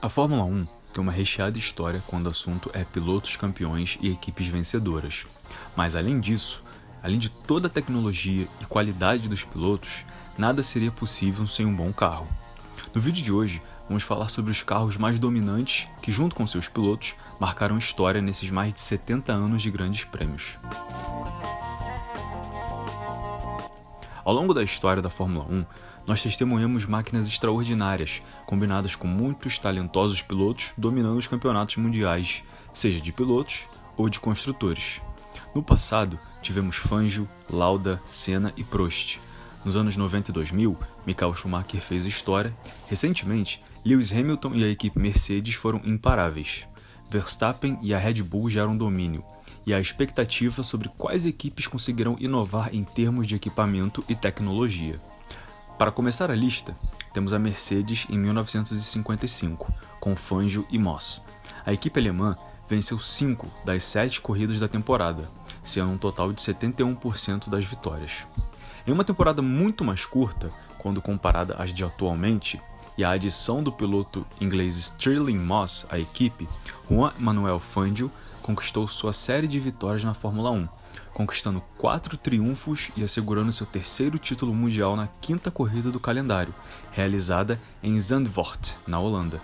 A Fórmula 1 tem uma recheada história quando o assunto é pilotos campeões e equipes vencedoras. Mas além disso, além de toda a tecnologia e qualidade dos pilotos, nada seria possível sem um bom carro. No vídeo de hoje, vamos falar sobre os carros mais dominantes que, junto com seus pilotos, marcaram história nesses mais de 70 anos de grandes prêmios. Ao longo da história da Fórmula 1, nós testemunhamos máquinas extraordinárias, combinadas com muitos talentosos pilotos dominando os campeonatos mundiais, seja de pilotos ou de construtores. No passado, tivemos Fangio, Lauda, Senna e Prost. Nos anos 90 e 2000, Michael Schumacher fez história. Recentemente, Lewis Hamilton e a equipe Mercedes foram imparáveis. Verstappen e a Red Bull geram domínio, e há expectativa sobre quais equipes conseguirão inovar em termos de equipamento e tecnologia. Para começar a lista, temos a Mercedes em 1955, com Fangio e Moss. A equipe alemã venceu 5 das 7 corridas da temporada, sendo um total de 71% das vitórias. Em uma temporada muito mais curta, quando comparada às de atualmente, e a adição do piloto inglês Stirling Moss à equipe, Juan Manuel Fangio conquistou sua série de vitórias na Fórmula 1, conquistando 4 triunfos e assegurando seu terceiro título mundial na 5ª corrida do calendário, realizada em Zandvoort, na Holanda,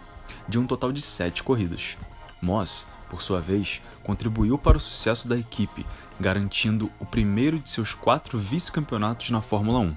de um total de 7 corridas. Moss, por sua vez, contribuiu para o sucesso da equipe, garantindo o primeiro de seus 4 vice-campeonatos na Fórmula 1.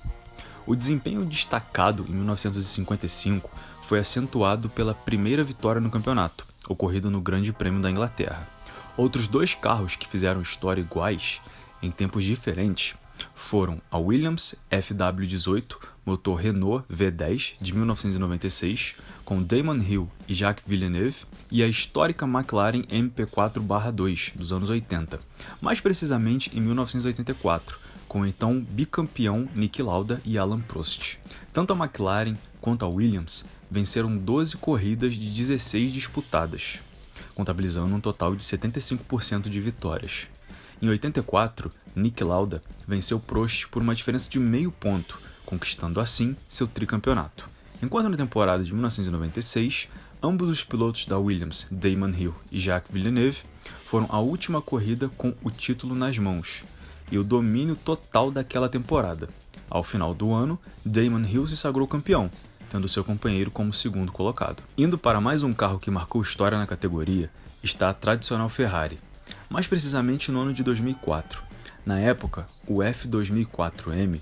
O desempenho destacado em 1955 foi acentuado pela primeira vitória no campeonato, ocorrido no Grande Prêmio da Inglaterra. Outros 2 carros que fizeram história iguais, em tempos diferentes, foram a Williams FW18, motor Renault V10 de 1996, com Damon Hill e Jacques Villeneuve, e a histórica McLaren MP4/2 dos anos 80, mais precisamente em 1984, com o então bicampeão Niki Lauda e Alain Prost. Tanto a McLaren quanto a Williams venceram 12 corridas de 16 disputadas, contabilizando um total de 75% de vitórias. Em 84, Niki Lauda venceu Prost por uma diferença de meio ponto, conquistando assim seu tricampeonato. Enquanto na temporada de 1996, ambos os pilotos da Williams, Damon Hill e Jacques Villeneuve, foram a última corrida com o título nas mãos e o domínio total daquela temporada. Ao final do ano, Damon Hill se sagrou campeão, tendo seu companheiro como segundo colocado. Indo para mais um carro que marcou história na categoria, está a tradicional Ferrari, mais precisamente no ano de 2004. Na época, o F2004M,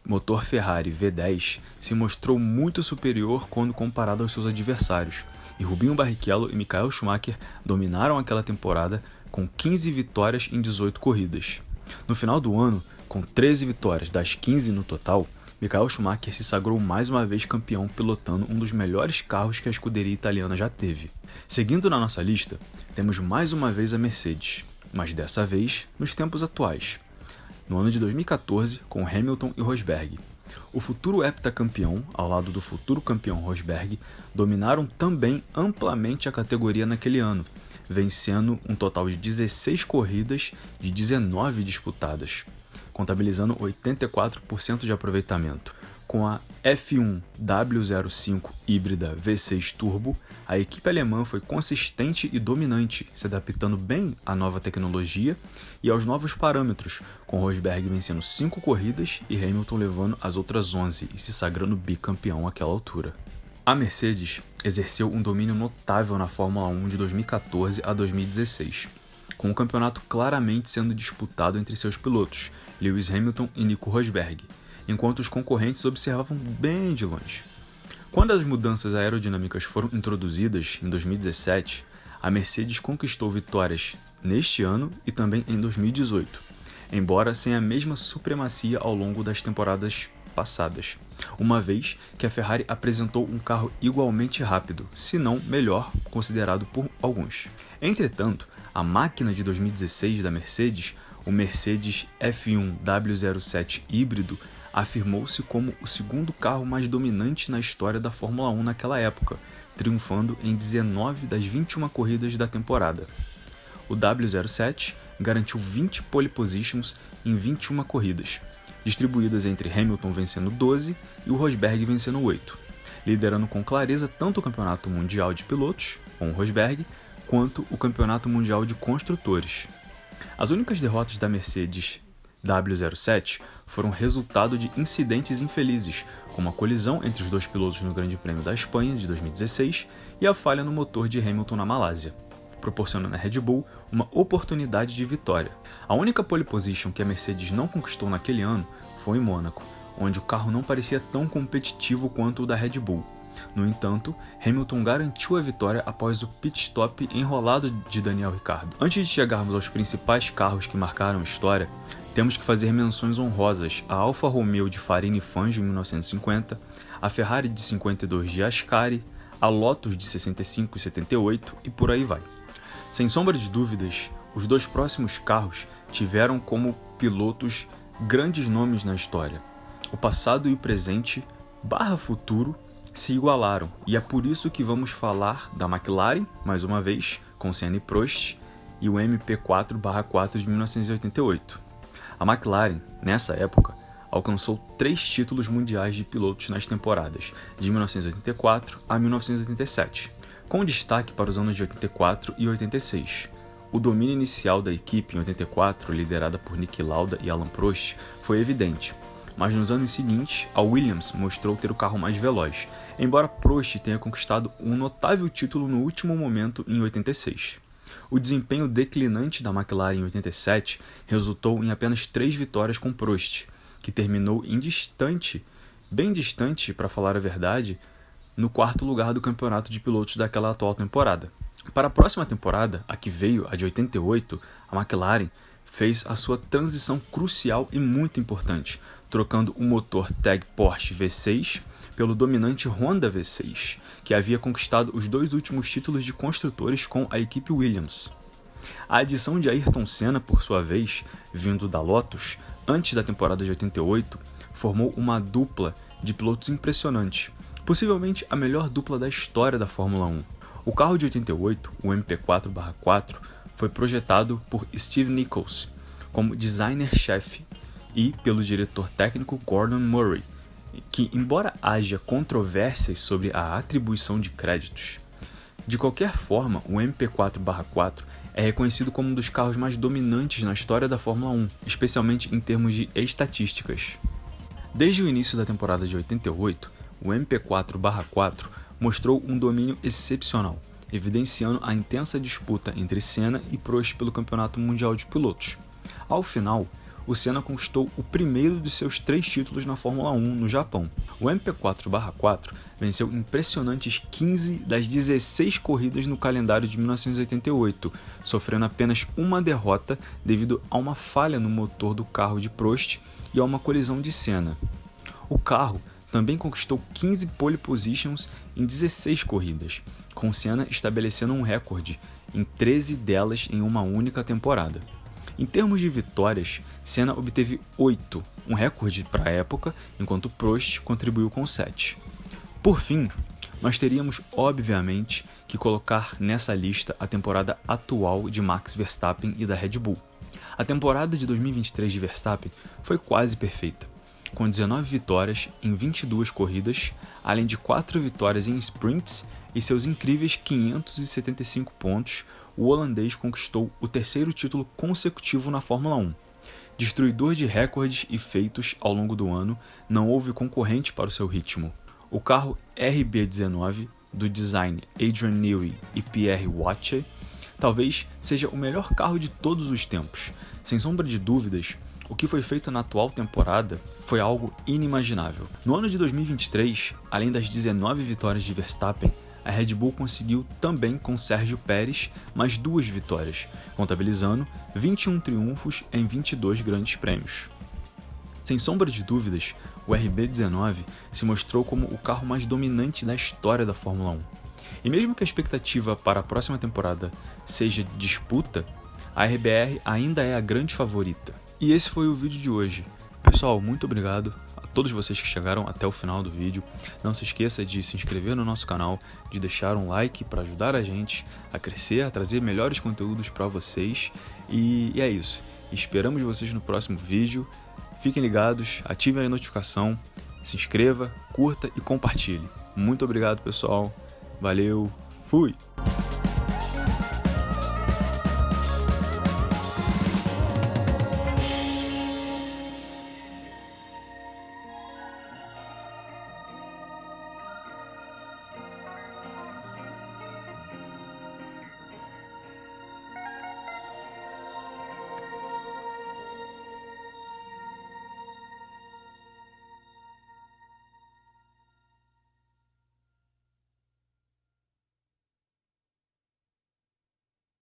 motor Ferrari V10, se mostrou muito superior quando comparado aos seus adversários, e Rubinho Barrichello e Michael Schumacher dominaram aquela temporada com 15 vitórias em 18 corridas. No final do ano, com 13 vitórias das 15 no total, Michael Schumacher se sagrou mais uma vez campeão pilotando um dos melhores carros que a escuderia italiana já teve. Seguindo na nossa lista, temos mais uma vez a Mercedes, mas dessa vez nos tempos atuais. No ano de 2014, com Hamilton e Rosberg. O futuro heptacampeão, ao lado do futuro campeão Rosberg, dominaram também amplamente a categoria naquele ano, vencendo um total de 16 corridas de 19 disputadas, contabilizando 84% de aproveitamento. Com a F1 W05 híbrida V6 Turbo, a equipe alemã foi consistente e dominante, se adaptando bem à nova tecnologia e aos novos parâmetros, com Rosberg vencendo 5 corridas e Hamilton levando as outras 11 e se sagrando bicampeão àquela altura. A Mercedes exerceu um domínio notável na Fórmula 1 de 2014 a 2016, com o campeonato claramente sendo disputado entre seus pilotos, Lewis Hamilton e Nico Rosberg, enquanto os concorrentes observavam bem de longe. Quando as mudanças aerodinâmicas foram introduzidas em 2017, a Mercedes conquistou vitórias neste ano e também em 2018, embora sem a mesma supremacia ao longo das temporadas passadas, uma vez que a Ferrari apresentou um carro igualmente rápido, se não melhor considerado por alguns. Entretanto, a máquina de 2016 da Mercedes, o Mercedes F1 W07 híbrido, afirmou-se como o segundo carro mais dominante na história da Fórmula 1 naquela época, triunfando em 19 das 21 corridas da temporada. O W07 garantiu 20 pole positions em 21 corridas, distribuídas entre Hamilton vencendo 12 e o Rosberg vencendo 8. liderando com clareza tanto o Campeonato Mundial de Pilotos, com o Rosberg, quanto o Campeonato Mundial de Construtores. As únicas derrotas da Mercedes W07 foram resultado de incidentes infelizes, como a colisão entre os dois pilotos no Grande Prêmio da Espanha de 2016 e a falha no motor de Hamilton na Malásia, proporcionando à Red Bull uma oportunidade de vitória. A única pole position que a Mercedes não conquistou naquele ano foi em Mônaco, onde o carro não parecia tão competitivo quanto o da Red Bull. No entanto, Hamilton garantiu a vitória após o pit stop enrolado de Daniel Ricciardo. Antes de chegarmos aos principais carros que marcaram a história, temos que fazer menções honrosas à Alfa Romeo de Farini Fangio em 1950, a Ferrari de 52 de Ascari, a Lotus de 65 e 78 e por aí vai. Sem sombra de dúvidas, os dois próximos carros tiveram como pilotos grandes nomes na história. O passado e o presente, futuro, se igualaram, e é por isso que vamos falar da McLaren, mais uma vez, com Senna e Prost, e o MP4/4 de 1988. A McLaren, nessa época, alcançou 3 títulos mundiais de pilotos nas temporadas de 1984 a 1987, com destaque para os anos de 84 e 86. O domínio inicial da equipe em 84, liderada por Niki Lauda e Alain Prost, foi evidente, mas nos anos seguintes, a Williams mostrou ter o carro mais veloz, embora Prost tenha conquistado um notável título no último momento em 86. O desempenho declinante da McLaren em 87 resultou em apenas 3 vitórias com Prost, que terminou bem distante, para falar a verdade, no 4º lugar do campeonato de pilotos daquela atual temporada. Para a próxima temporada, a que veio, a de 88, a McLaren fez a sua transição crucial e muito importante, trocando o motor Tag Porsche V6 pelo dominante Honda V6, que havia conquistado os 2 últimos títulos de construtores com a equipe Williams. A adição de Ayrton Senna, por sua vez, vindo da Lotus, antes da temporada de 88, formou uma dupla de pilotos impressionante, possivelmente a melhor dupla da história da Fórmula 1. O carro de 88, o MP4/4, foi projetado por Steve Nichols como designer-chefe e pelo diretor técnico Gordon Murray, que, embora haja controvérsias sobre a atribuição de créditos, de qualquer forma, o MP4/4 é reconhecido como um dos carros mais dominantes na história da Fórmula 1, especialmente em termos de estatísticas. Desde o início da temporada de 88, o MP4/4 mostrou um domínio excepcional, evidenciando a intensa disputa entre Senna e Prost pelo Campeonato Mundial de Pilotos. Ao final, o Senna conquistou o primeiro de seus 3 títulos na Fórmula 1 no Japão. O MP4/4 venceu impressionantes 15 das 16 corridas no calendário de 1988, sofrendo apenas uma derrota devido a uma falha no motor do carro de Prost e a uma colisão de Senna. O carro também conquistou 15 pole positions em 16 corridas, com Senna estabelecendo um recorde em 13 delas em uma única temporada. Em termos de vitórias, Senna obteve 8, um recorde para a época, enquanto Prost contribuiu com 7. Por fim, nós teríamos obviamente que colocar nessa lista a temporada atual de Max Verstappen e da Red Bull. A temporada de 2023 de Verstappen foi quase perfeita, com 19 vitórias em 22 corridas, além de 4 vitórias em sprints e seus incríveis 575 pontos. O holandês conquistou o 3º título consecutivo na Fórmula 1. Destruidor de recordes e feitos ao longo do ano, não houve concorrente para o seu ritmo. O carro RB19, do design Adrian Newey e Pierre Wache, talvez seja o melhor carro de todos os tempos. Sem sombra de dúvidas, o que foi feito na atual temporada foi algo inimaginável. No ano de 2023, além das 19 vitórias de Verstappen, a Red Bull conseguiu também com Sérgio Pérez mais 2 vitórias, contabilizando 21 triunfos em 22 grandes prêmios. Sem sombra de dúvidas, o RB19 se mostrou como o carro mais dominante da história da Fórmula 1. E mesmo que a expectativa para a próxima temporada seja disputa, a RBR ainda é a grande favorita. E esse foi o vídeo de hoje. Pessoal, muito obrigado a todos vocês que chegaram até o final do vídeo. Não se esqueça de se inscrever no nosso canal, de deixar um like para ajudar a gente a crescer, a trazer melhores conteúdos para vocês. E é isso. Esperamos vocês no próximo vídeo. Fiquem ligados, ativem a notificação, se inscreva, curta e compartilhe. Muito obrigado, pessoal. Valeu, fui!